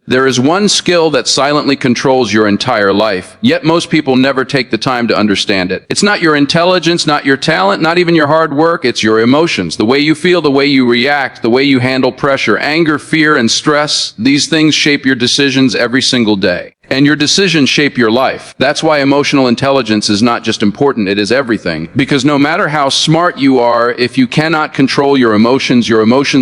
There is one skill that silently controls your entire life, yet most people never take the time to understand it. It's not your intelligence, not your talent, not even your hard work, it's your emotions. The way you feel, the way you react, the way you handle pressure, anger, fear, and stress. These things shape your decisions every single day. And your decisions shape your life. That's why emotional intelligence is not just important, it is everything. Because no matter how smart you are, if you cannot control your emotions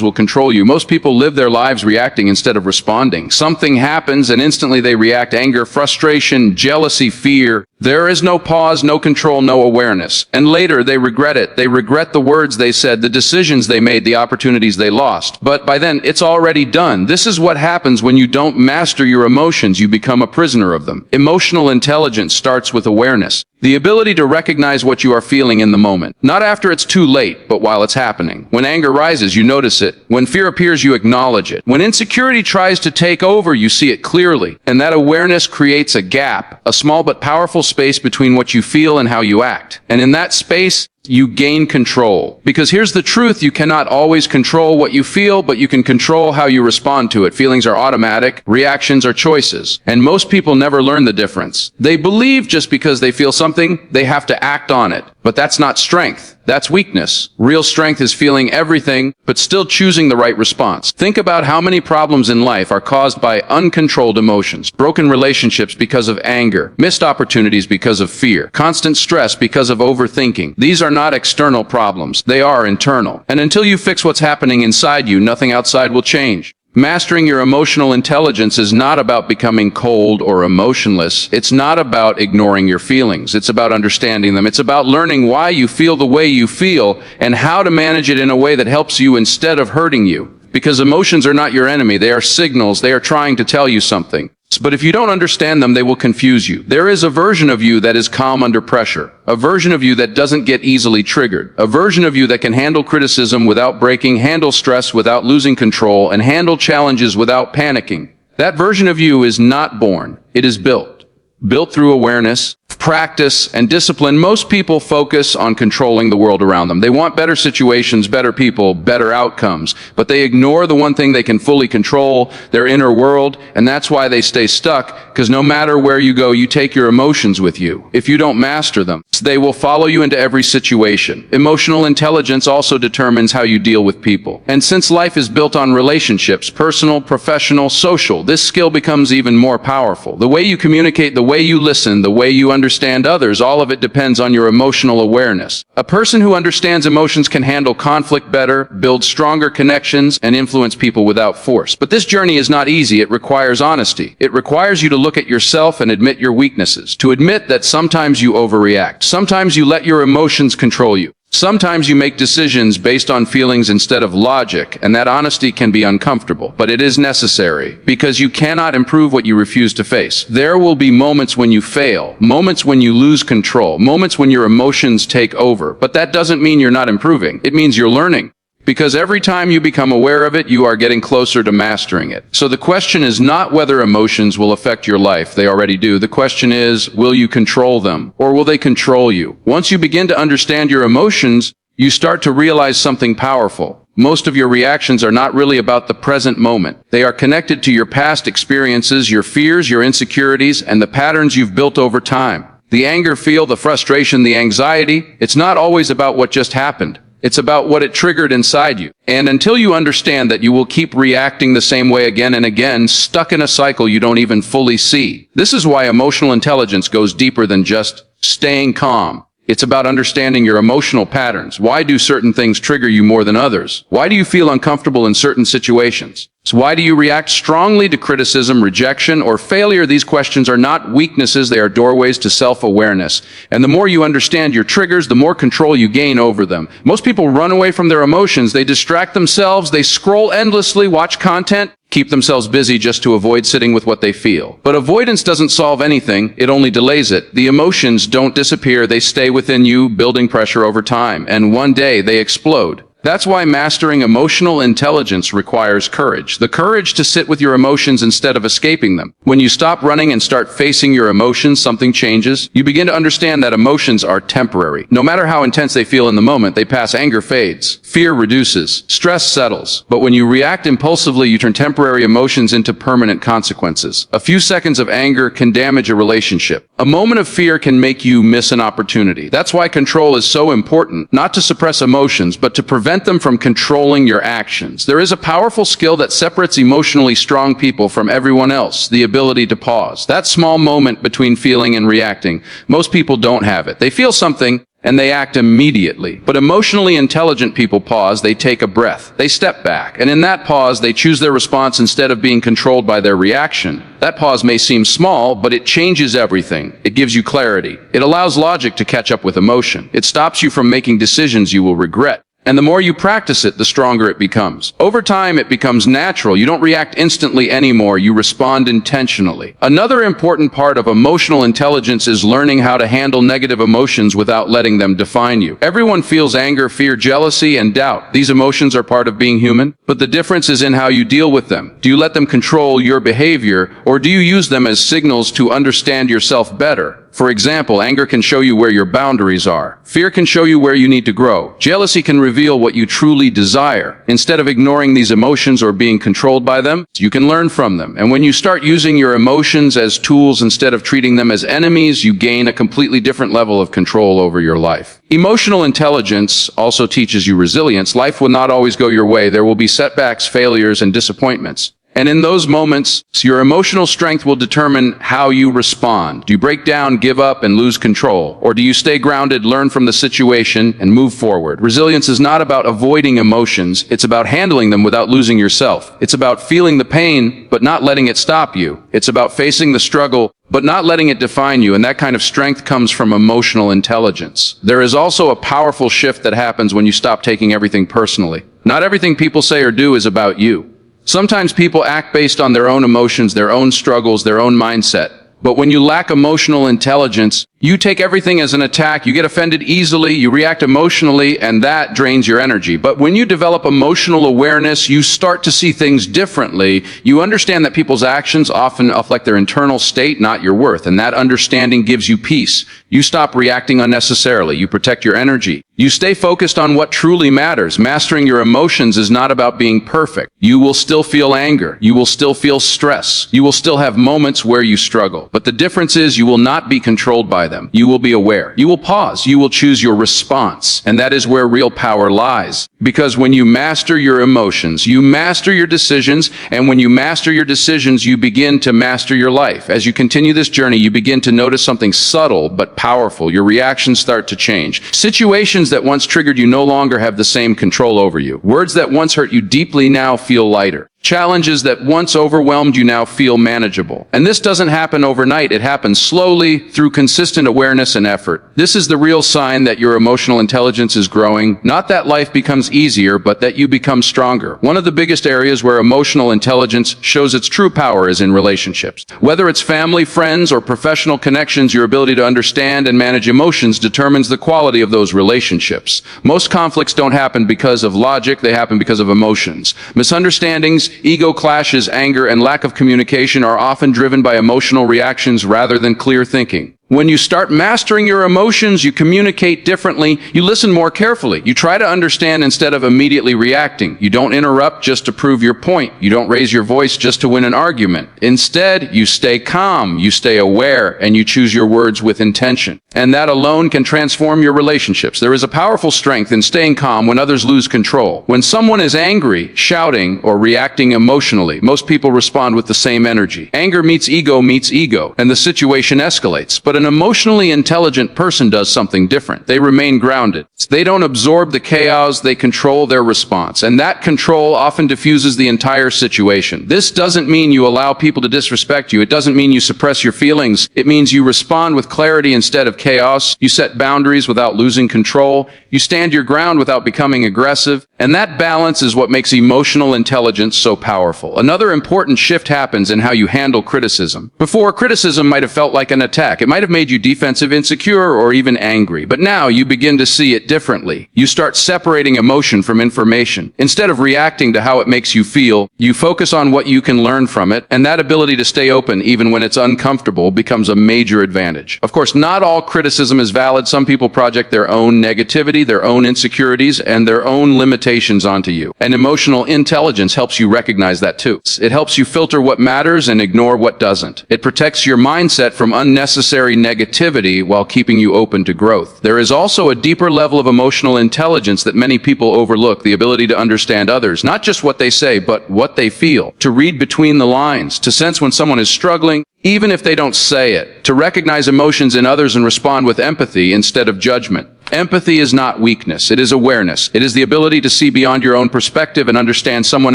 will control you. Most people live their lives reacting instead of responding. Something happens and instantly they react: anger, frustration, jealousy, fear. There is no pause, no control, no awareness. And later they regret it. They regret the words they said, the decisions they made, the opportunities they lost. But by then, it's already done. This is what happens when you don't master your emotions. You become a prisoner of them. Emotional intelligence starts with awareness. The ability to recognize what you are feeling in the moment. Not after it's too late, but while it's happening. When anger rises, you notice it. When fear appears, you acknowledge it. When insecurity tries to take over, you see it clearly. And that awareness creates a gap, a small but powerful space between what you feel and how you act. And in that space, you gain control. Because here's the truth, you cannot always control what you feel, but you can control how you respond to it. Feelings are automatic, reactions are choices. And most people never learn the difference. They believe just because they feel something, they have to act on it. But that's not strength. That's weakness. Real strength is feeling everything, but still choosing the right response. Think about how many problems in life are caused by uncontrolled emotions. Broken relationships because of anger. Missed opportunities because of fear. Constant stress because of overthinking. These are not external problems. They are internal. And until you fix what's happening inside you, nothing outside will change. Mastering your emotional intelligence is not about becoming cold or emotionless. It's not about ignoring your feelings. It's about understanding them. It's about learning why you feel the way you feel and how to manage it in a way that helps you instead of hurting you. Because emotions are not your enemy. They are signals. They are trying to tell you something. But if you don't understand them, they will confuse you. There is a version of you that is calm under pressure. A version of you that doesn't get easily triggered. A version of you that can handle criticism without breaking, handle stress without losing control, and handle challenges without panicking. That version of you is not born. It is built. Built through awareness, practice, and discipline. Most people focus on controlling the world around them. They want better situations, better people, better outcomes, but they ignore the one thing they can fully control, their inner world, and that's why they stay stuck, because no matter where you go, you take your emotions with you. If you don't master them, they will follow you into every situation. Emotional intelligence also determines how you deal with people. And since life is built on relationships, personal, professional, social, this skill becomes even more powerful. The way you communicate, the way you listen, the way you understand others, all of it depends on your emotional awareness. A person who understands emotions can handle conflict better, build stronger connections, and influence people without force. But this journey is not easy. It requires honesty. It requires you to look at yourself and admit your weaknesses, to admit that sometimes you overreact. Sometimes you let your emotions control you. Sometimes you make decisions based on feelings instead of logic, and that honesty can be uncomfortable, but it is necessary, because you cannot improve what you refuse to face. There will be moments when you fail, moments when you lose control, moments when your emotions take over, but that doesn't mean you're not improving. It means you're learning. Because every time you become aware of it, you are getting closer to mastering it. So the question is not whether emotions will affect your life. They already do. The question is, will you control them? Or will they control you? Once you begin to understand your emotions, you start to realize something powerful. Most of your reactions are not really about the present moment. They are connected to your past experiences, your fears, your insecurities, and the patterns you've built over time. The anger, the frustration, the anxiety, it's not always about what just happened. It's about what it triggered inside you. And until you understand that, you will keep reacting the same way again and again, stuck in a cycle you don't even fully see. This is why emotional intelligence goes deeper than just staying calm. It's about understanding your emotional patterns. Why do certain things trigger you more than others? Why do you feel uncomfortable in certain situations? So why do you react strongly to criticism, rejection, or failure? These questions are not weaknesses, they are doorways to self-awareness. And the more you understand your triggers, the more control you gain over them. Most people run away from their emotions, they distract themselves, they scroll endlessly, watch content, keep themselves busy just to avoid sitting with what they feel. But avoidance doesn't solve anything, it only delays it. The emotions don't disappear, they stay within you, building pressure over time. And one day they explode. That's why mastering emotional intelligence requires courage. The courage to sit with your emotions instead of escaping them. When you stop running and start facing your emotions, something changes. You begin to understand that emotions are temporary. No matter how intense they feel in the moment, they pass. Anger fades. Fear reduces. Stress settles. But when you react impulsively, you turn temporary emotions into permanent consequences. A few seconds of anger can damage a relationship. A moment of fear can make you miss an opportunity. That's why control is so important. Not to suppress emotions, but to prevent them from controlling your actions. There is a powerful skill that separates emotionally strong people from everyone else, the ability to pause. That small moment between feeling and reacting. Most people don't have it. They feel something and they act immediately. But emotionally intelligent people pause, they take a breath, they step back, and in that pause, they choose their response instead of being controlled by their reaction. That pause may seem small, but it changes everything. It gives you clarity. It allows logic to catch up with emotion. It stops you from making decisions you will regret. And the more you practice it, the stronger it becomes. Over time, it becomes natural. You don't react instantly anymore. You respond intentionally. Another important part of emotional intelligence is learning how to handle negative emotions without letting them define you. Everyone feels anger, fear, jealousy, and doubt. These emotions are part of being human, but the difference is in how you deal with them. Do you let them control your behavior, or do you use them as signals to understand yourself better? For example, anger can show you where your boundaries are. Fear can show you where you need to grow. Jealousy can reveal what you truly desire. Instead of ignoring these emotions or being controlled by them, you can learn from them. And when you start using your emotions as tools instead of treating them as enemies, you gain a completely different level of control over your life. Emotional intelligence also teaches you resilience. Life will not always go your way. There will be setbacks, failures, and disappointments. And in those moments, your emotional strength will determine how you respond. Do you break down, give up, and lose control? Or do you stay grounded, learn from the situation, and move forward? Resilience is not about avoiding emotions. It's about handling them without losing yourself. It's about feeling the pain, but not letting it stop you. It's about facing the struggle, but not letting it define you, and that kind of strength comes from emotional intelligence. There is also a powerful shift that happens when you stop taking everything personally. Not everything people say or do is about you. Sometimes people act based on their own emotions, their own struggles, their own mindset. But when you lack emotional intelligence, you take everything as an attack, you get offended easily, you react emotionally, and that drains your energy. But when you develop emotional awareness, you start to see things differently. You understand that people's actions often reflect their internal state, not your worth, and that understanding gives you peace. You stop reacting unnecessarily. You protect your energy. You stay focused on what truly matters. Mastering your emotions is not about being perfect. You will still feel anger. You will still feel stress. You will still have moments where you struggle. But the difference is you will not be controlled by them. You will be aware. You will pause. You will choose your response. And that is where real power lies. Because when you master your emotions, you master your decisions. And when you master your decisions, you begin to master your life. As you continue this journey, you begin to notice something subtle but powerful. Your reactions start to change. Situations that once triggered you no longer have the same control over you. Words that once hurt you deeply now feel lighter. Challenges that once overwhelmed you now feel manageable. And this doesn't happen overnight. It happens slowly through consistent awareness and effort. This is the real sign that your emotional intelligence is growing. Not that life becomes easier, but that you become stronger. One of the biggest areas where emotional intelligence shows its true power is in relationships. Whether it's family, friends, or professional connections, your ability to understand and manage emotions determines the quality of those relationships. Most conflicts don't happen because of logic, they happen because of emotions. Misunderstandings, ego clashes, anger, and lack of communication are often driven by emotional reactions rather than clear thinking. When you start mastering your emotions, you communicate differently, you listen more carefully, you try to understand instead of immediately reacting. You don't interrupt just to prove your point. You don't raise your voice just to win an argument. Instead, you stay calm, you stay aware, and you choose your words with intention. And that alone can transform your relationships. There is a powerful strength in staying calm when others lose control. When someone is angry, shouting, or reacting emotionally, most people respond with the same energy. Anger meets ego, and the situation escalates. But an emotionally intelligent person does something different. They remain grounded. They don't absorb the chaos, they control their response. And that control often diffuses the entire situation. This doesn't mean you allow people to disrespect you. It doesn't mean you suppress your feelings. It means you respond with clarity instead of chaos. You set boundaries without losing control. You stand your ground without becoming aggressive, and that balance is what makes emotional intelligence so powerful. Another important shift happens in how you handle criticism. Before, criticism might have felt like an attack. It might have made you defensive, insecure, or even angry. But now you begin to see it differently. You start separating emotion from information. Instead of reacting to how it makes you feel, you focus on what you can learn from it, and that ability to stay open even when it's uncomfortable becomes a major advantage. Of course, not all criticism is valid. Some people project their own negativity, their own insecurities, and their own limitations onto you. And emotional intelligence helps you recognize that too. It helps you filter what matters and ignore what doesn't. It protects your mindset from unnecessary negativity while keeping you open to growth. There is also a deeper level of emotional intelligence that many people overlook, the ability to understand others, not just what they say, but what they feel, to read between the lines, to sense when someone is struggling, even if they don't say it, to recognize emotions in others and respond with empathy instead of judgment. Empathy is not weakness, it is awareness. It is the ability to see beyond your own perspective and understand someone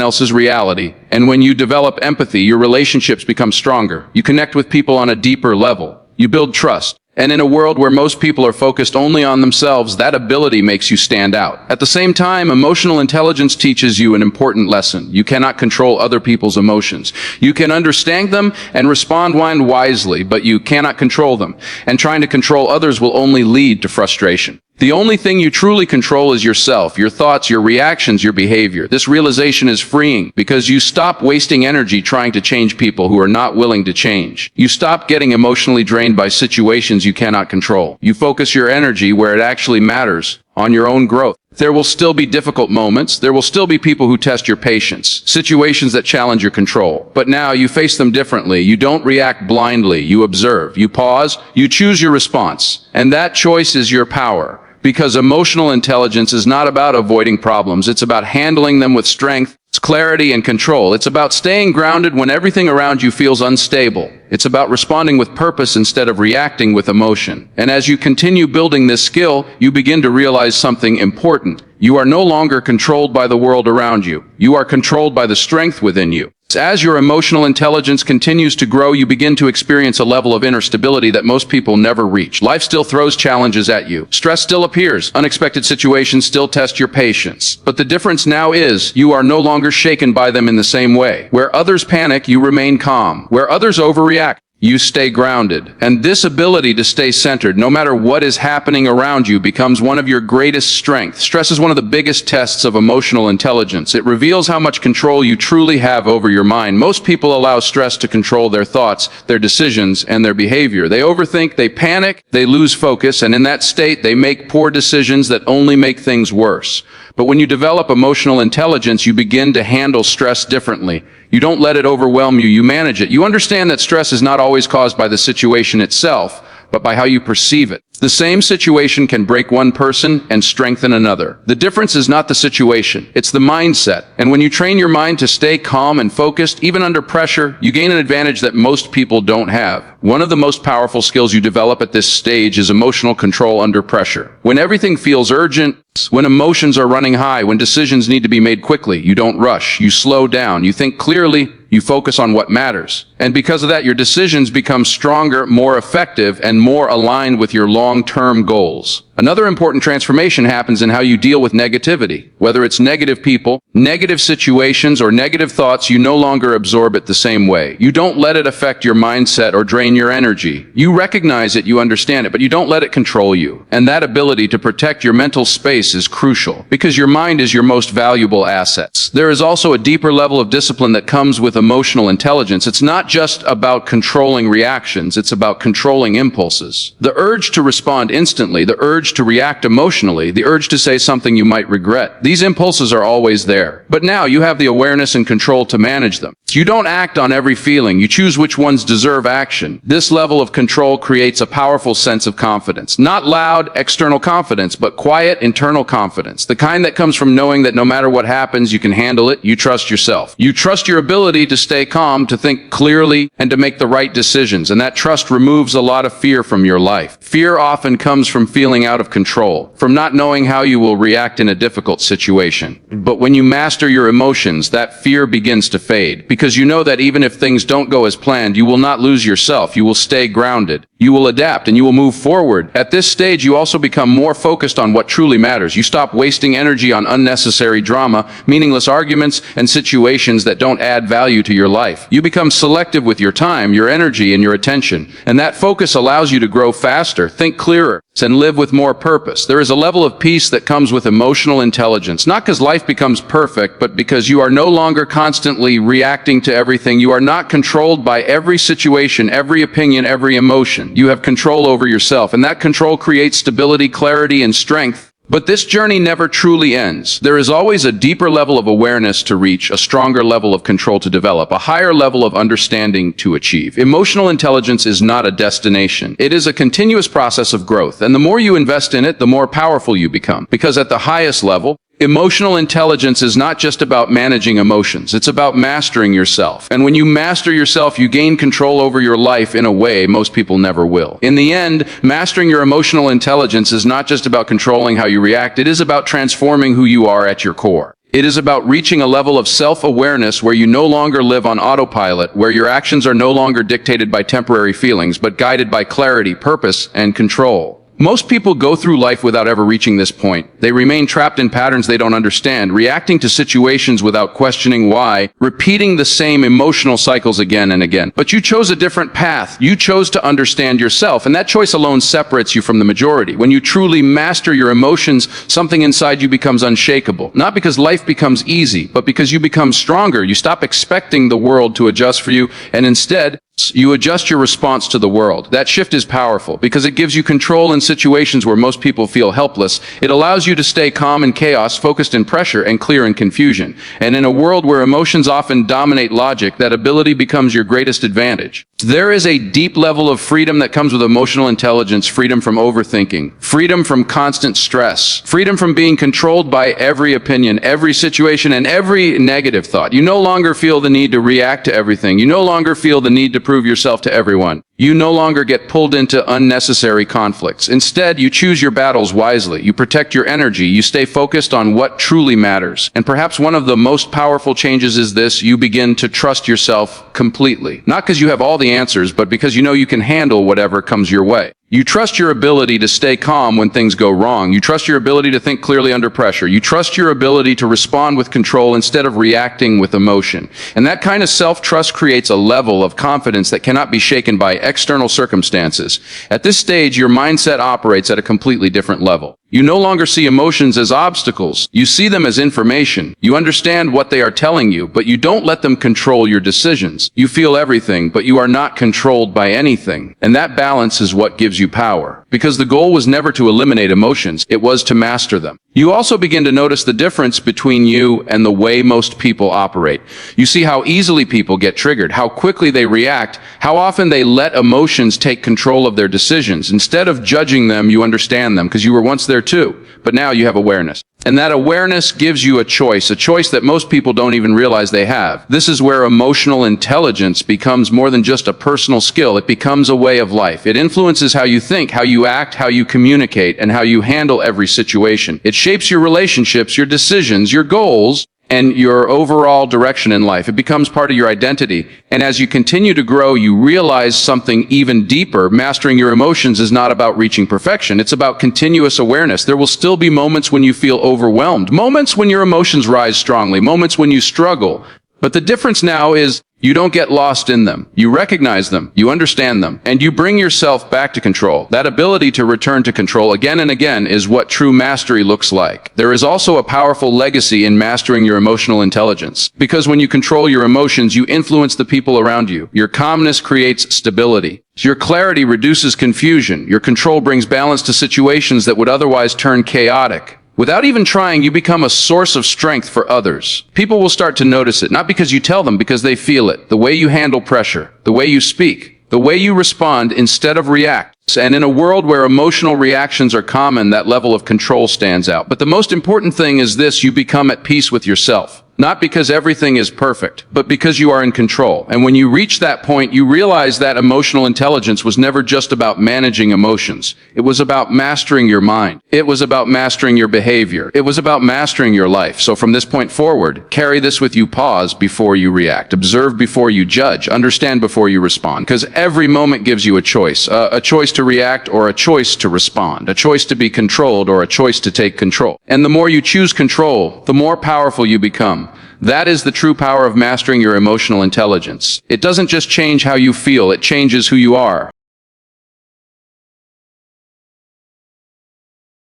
else's reality. And when you develop empathy, your relationships become stronger. You connect with people on a deeper level. You build trust. And in a world where most people are focused only on themselves, that ability makes you stand out. At the same time, emotional intelligence teaches you an important lesson. You cannot control other people's emotions. You can understand them and respond wisely, but you cannot control them. And trying to control others will only lead to frustration. The only thing you truly control is yourself, your thoughts, your reactions, your behavior. This realization is freeing because you stop wasting energy trying to change people who are not willing to change. You stop getting emotionally drained by situations you cannot control. You focus your energy where it actually matters, on your own growth. There will still be difficult moments. There will still be people who test your patience, situations that challenge your control. But now you face them differently. You don't react blindly. You observe. You pause. You choose your response. And that choice is your power. Because emotional intelligence is not about avoiding problems. It's about handling them with strength, clarity, and control. It's about staying grounded when everything around you feels unstable. It's about responding with purpose instead of reacting with emotion. And as you continue building this skill, you begin to realize something important. You are no longer controlled by the world around you. You are controlled by the strength within you. As your emotional intelligence continues to grow, you begin to experience a level of inner stability that most people never reach. Life still throws challenges at you. Stress still appears. Unexpected situations still test your patience. But the difference now is you are no longer shaken by them in the same way. Where others panic, you remain calm. Where others overreact, you stay grounded. And this ability to stay centered, no matter what is happening around you, becomes one of your greatest strengths. Stress is one of the biggest tests of emotional intelligence. It reveals how much control you truly have over your mind. Most people allow stress to control their thoughts, their decisions, and their behavior. They overthink, they panic, they lose focus, and in that state, they make poor decisions that only make things worse. But when you develop emotional intelligence, you begin to handle stress differently. You don't let it overwhelm you, you manage it. You understand that stress is not always caused by the situation itself, but by how you perceive it. The same situation can break one person and strengthen another. The difference is not the situation, it's the mindset. And when you train your mind to stay calm and focused, even under pressure, you gain an advantage that most people don't have. One of the most powerful skills you develop at this stage is emotional control under pressure. When everything feels urgent, when emotions are running high, when decisions need to be made quickly, you don't rush, you slow down, you think clearly, you focus on what matters. And because of that, your decisions become stronger, more effective, and more aligned with your long-term goals. Another important transformation happens in how you deal with negativity. Whether it's negative people, negative situations, or negative thoughts, you no longer absorb it the same way. You don't let it affect your mindset or drain your energy. You recognize it, you understand it, but you don't let it control you. And that ability to protect your mental space is crucial, because your mind is your most valuable asset. There is also a deeper level of discipline that comes with emotional intelligence. It's not just about controlling reactions, it's about controlling impulses. The urge to respond instantly, the urge to react emotionally, the urge to say something you might regret. These impulses are always there. But now you have the awareness and control to manage them. You don't act on every feeling. You choose which ones deserve action. This level of control creates a powerful sense of confidence. Not loud, external confidence, but quiet, internal confidence. The kind that comes from knowing that no matter what happens, you can handle it. You trust yourself. You trust your ability to stay calm, to think clearly, and to make the right decisions. And that trust removes a lot of fear from your life. Fear often comes from feeling out out of control, from not knowing how you will react in a difficult situation. But when you master your emotions, that fear begins to fade, because you know that even if things don't go as planned, you will not lose yourself, you will stay grounded, you will adapt, and you will move forward. At this stage, you also become more focused on what truly matters. You stop wasting energy on unnecessary drama, meaningless arguments, and situations that don't add value to your life. You become selective with your time, your energy, and your attention, and that focus allows you to grow faster, think clearer, and live with more purpose. There is a level of peace that comes with emotional intelligence, not because life becomes perfect, but because you are no longer constantly reacting to everything. You are not controlled by every situation, every opinion, every emotion. You have control over yourself, and that control creates stability, clarity, and strength. But this journey never truly ends. There is always a deeper level of awareness to reach, a stronger level of control to develop, a higher level of understanding to achieve. Emotional intelligence is not a destination. It is a continuous process of growth, and the more you invest in it, the more powerful you become. Because at the highest level, emotional intelligence is not just about managing emotions, it's about mastering yourself. And when you master yourself, you gain control over your life in a way most people never will. In the end, mastering your emotional intelligence is not just about controlling how you react, it is about transforming who you are at your core. It is about reaching a level of self-awareness where you no longer live on autopilot, where your actions are no longer dictated by temporary feelings, but guided by clarity, purpose, and control. Most people go through life without ever reaching this point. They remain trapped in patterns they don't understand, reacting to situations without questioning why, repeating the same emotional cycles again and again. But you chose a different path. You chose to understand yourself, and that choice alone separates you from the majority. When you truly master your emotions, something inside you becomes unshakable. Not because life becomes easy, but because you become stronger. You stop expecting the world to adjust for you, and instead, you adjust your response to the world. That shift is powerful because it gives you control in situations where most people feel helpless. It allows you to stay calm in chaos, focused in pressure, and clear in confusion. And in a world where emotions often dominate logic, that ability becomes your greatest advantage. There is a deep level of freedom that comes with emotional intelligence, freedom from overthinking, freedom from constant stress, freedom from being controlled by every opinion, every situation, and every negative thought. You no longer feel the need to react to everything. You no longer feel the need to prove yourself to everyone. You no longer get pulled into unnecessary conflicts. Instead, you choose your battles wisely. You protect your energy. You stay focused on what truly matters. And perhaps one of the most powerful changes is this: you begin to trust yourself completely. Not because you have all the answers, but because you know you can handle whatever comes your way. You trust your ability to stay calm when things go wrong. You trust your ability to think clearly under pressure. You trust your ability to respond with control instead of reacting with emotion. And that kind of self-trust creates a level of confidence that cannot be shaken by external circumstances. At this stage, your mindset operates at a completely different level. You no longer see emotions as obstacles. You see them as information. You understand what they are telling you, but you don't let them control your decisions. You feel everything, but you are not controlled by anything. And that balance is what gives you power. Because the goal was never to eliminate emotions, it was to master them. You also begin to notice the difference between you and the way most people operate. You see how easily people get triggered, how quickly they react, how often they let emotions take control of their decisions. Instead of judging them, you understand them, because you were once there too, but now you have awareness. And that awareness gives you a choice that most people don't even realize they have. This is where emotional intelligence becomes more than just a personal skill. It becomes a way of life. It influences how you think, how you act, how you communicate, and how you handle every situation. It shapes your relationships, your decisions, your goals, and your overall direction in life. It becomes part of your identity. And as you continue to grow, you realize something even deeper. Mastering your emotions is not about reaching perfection. It's about continuous awareness. There will still be moments when you feel overwhelmed, moments when your emotions rise strongly, moments when you struggle. But the difference now is you don't get lost in them. You recognize them, you understand them, and you bring yourself back to control. That ability to return to control again and again is what true mastery looks like. There is also a powerful legacy in mastering your emotional intelligence. Because when you control your emotions, you influence the people around you. Your calmness creates stability. Your clarity reduces confusion. Your control brings balance to situations that would otherwise turn chaotic. Without even trying, you become a source of strength for others. People will start to notice it, not because you tell them, because they feel it. The way you handle pressure, the way you speak, the way you respond instead of react. And in a world where emotional reactions are common, that level of control stands out. But the most important thing is this: you become at peace with yourself. Not because everything is perfect, but because you are in control. And when you reach that point, you realize that emotional intelligence was never just about managing emotions. It was about mastering your mind. It was about mastering your behavior. It was about mastering your life. So from this point forward, carry this with you. Pause before you react. Observe before you judge. Understand before you respond. Because every moment gives you a choice to react or a choice to respond, a choice to be controlled or a choice to take control. And the more you choose control, the more powerful you become. That is the true power of mastering your emotional intelligence. It doesn't just change how you feel, it changes who you are.